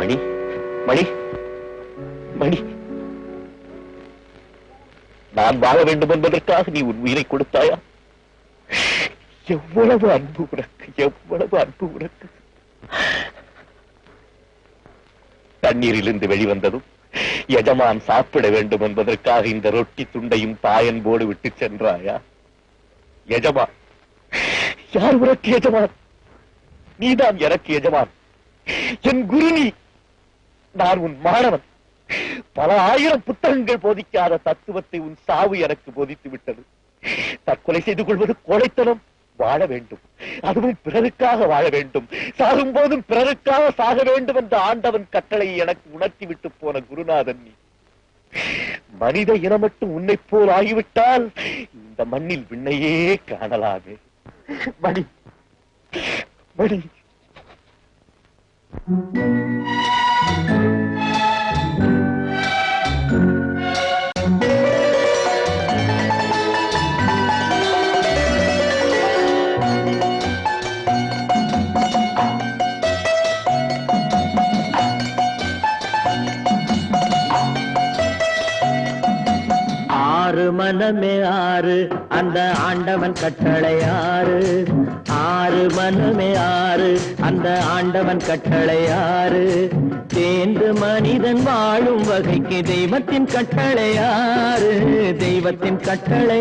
மணி மணி மணி, நான் வாழ வேண்டும் என்பதற்காக நீ உன் உயிரை கொடுத்தாயா? எவ்வளவு அன்பு உனக்கு, எவ்வளவு அன்பு உனக்கு. தண்ணீரிலிருந்து வெளிவந்ததும் எஜமான் சாப்பிட வேண்டும் என்பதற்காக இந்த ரொட்டி துண்டையும் தாயன்போடு விட்டு சென்றாயா? எஜமான் யார் உனக்கு எஜமான்? நீதான் எனக்கு எஜமான். என் குரு நீ, நான் உன் மாணவன். பல ஆயிரம் புத்தகங்கள் போதிக்காத தத்துவத்தை உன் சாவு எனக்கு போதித்து விட்டது. தற்கொலை செய்து கொள்வது கோழைத்தனம். வாழ வேண்டும், அதுவும் பிறருக்காக வாழ வேண்டும். சாகும் போதும் பிறருக்காக சாக வேண்டும் என்ற ஆண்டவன் கட்டளை எனக்கு உணர்த்தி விட்டு போன குருநாதன் நீ. மனித இனம் மட்டும் உன்னை போல் ஆகிவிட்டால் இந்த மண்ணில் விண்ணையே காணலாமே. மணி மணி, 6 மனமே 6 அந்த ஆண்டவன் கட்டளை 6 மனமே 6 அந்த ஆண்டவன் கட்டளை 6 தேர்ந்து மனிதன் வாழும் வகைக்கு தெய்வத்தின் கட்டளை 6 தெய்வத்தின் கட்டளை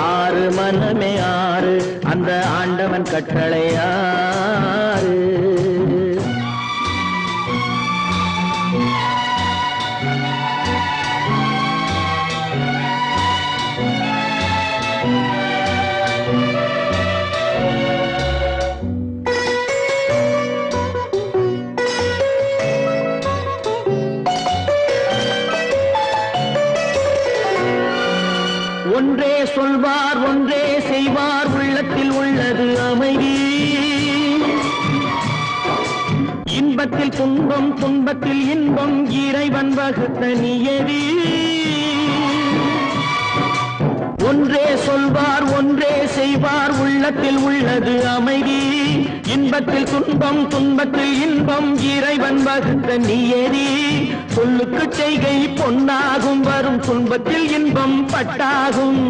6 மனமே 6 அந்த ஆண்டவன் கட்டளை 6 ஒன்றே சொல்வார் ஒன்றே செய்வார் உள்ளத்தில் உள்ளது அமைதி இன்பத்தில் துன்பம் துன்பத்தில் இன்பம் இறைவன் வகுத்த நியதி ஒன்றே சொல்வார் ஒன்றே செய்வார் உள்ளத்தில் உள்ளது அமைதி இன்பத்தில் துன்பம் துன்பத்தில் இன்பம் இறைவன் வகுத்த நியதி சொல்லுக்கு செய்கை பொன்னாகும் வரும் துன்பத்தில் இன்பம் பட்டாகும்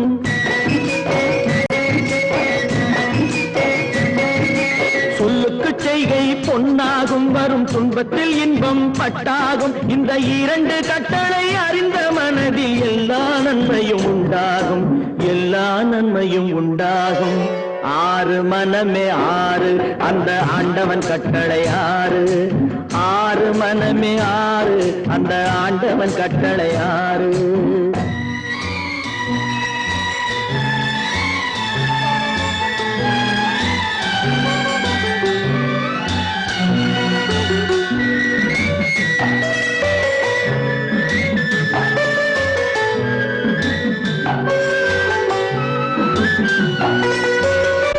சொல்லுக்கு செய்கை பொன்னாகும் வரும் துன்பத்தில் இன்பம் பட்டாகும் இந்த 2 கட்டளை அறிந்த மனதில் எல்லா நன்மையும் உண்டாகும் எல்லா நன்மையும் உண்டாகும் 6 மனமே 6 அந்த ஆண்டவன் கட்டளை 6 மனமே 6 அந்த ஆண்டவன் கட்டளை 6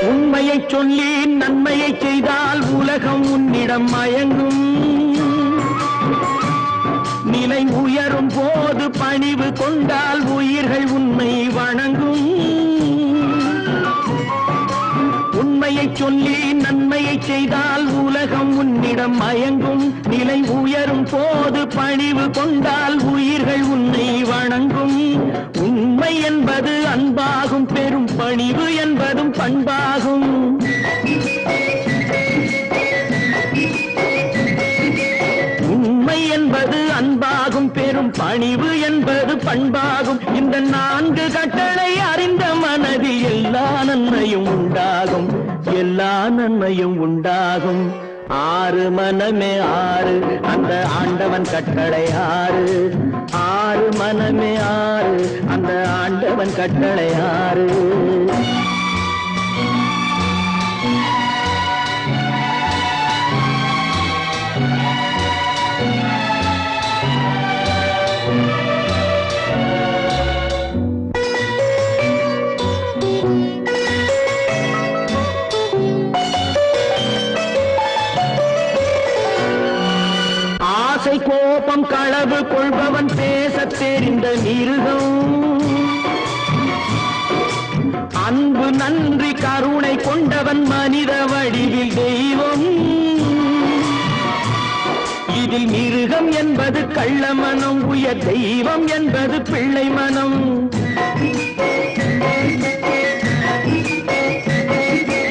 உண்மையை சொல்லி நன்மையை செய்தால் உலகம் உன்னிடம் மயங்கும் நிலை உயரும் போது பணிவு கொண்டால் உயிர்கள் உன்னை வணங்கும் உண்மையை சொல்லி நன்மையை செய்தால் உலகம் உன்னிடம் மயங்கும் நிலை உயரும் போது பணிவு கொண்டால் உயிர்கள் உன்னை வணங்கும் உண்மை என்பது அன்பாகும் பெரும் பணிவு என்பதும் பண்பாகும் உண்மை என்பது அன்பாகும் பெரும் பணிவு என்பது பண்பாகும் இந்த 4 கட்டளை அறிந்த மனதில் எல்லா நன்மையும் உண்டாகும் எல்லா நன்மையும் உண்டாகும் 6 மனமே 6 அந்த ஆண்டவன் கட்டளை 6 மனமே 6 அந்த ஆண்டவன் கட்டளை 6 ஆசை கோபம் களவு கொள்பவன் பேசத் தெரிந்த மிருகம் அன்பு நன்றி கருணை கொண்டவன் மனித வடிவில் தெய்வம் இதில் மிருகம் என்பது கள்ள மனம், உயர் தெய்வம் என்பது பிள்ளை மனம்.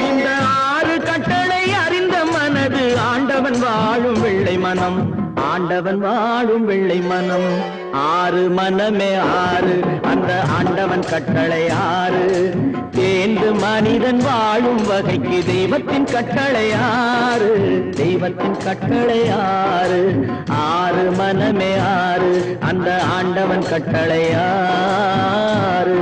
இந்த 6 கட்டளை அறிந்த மனது ஆண்டவன் வாழும் வெள்ளை மனம், ஆண்டவன் வாழும் வெள்ளை மனம். 6 மனமே 6, அந்த ஆண்டவன் கட்டளை 6. தேர்ந்து மனிதன் வாழும் வகைக்கு தெய்வத்தின் கட்டளை 6, தெய்வத்தின் கட்டளை 6. 6 மனமே 6, அந்த ஆண்டவன் கட்டளை 6.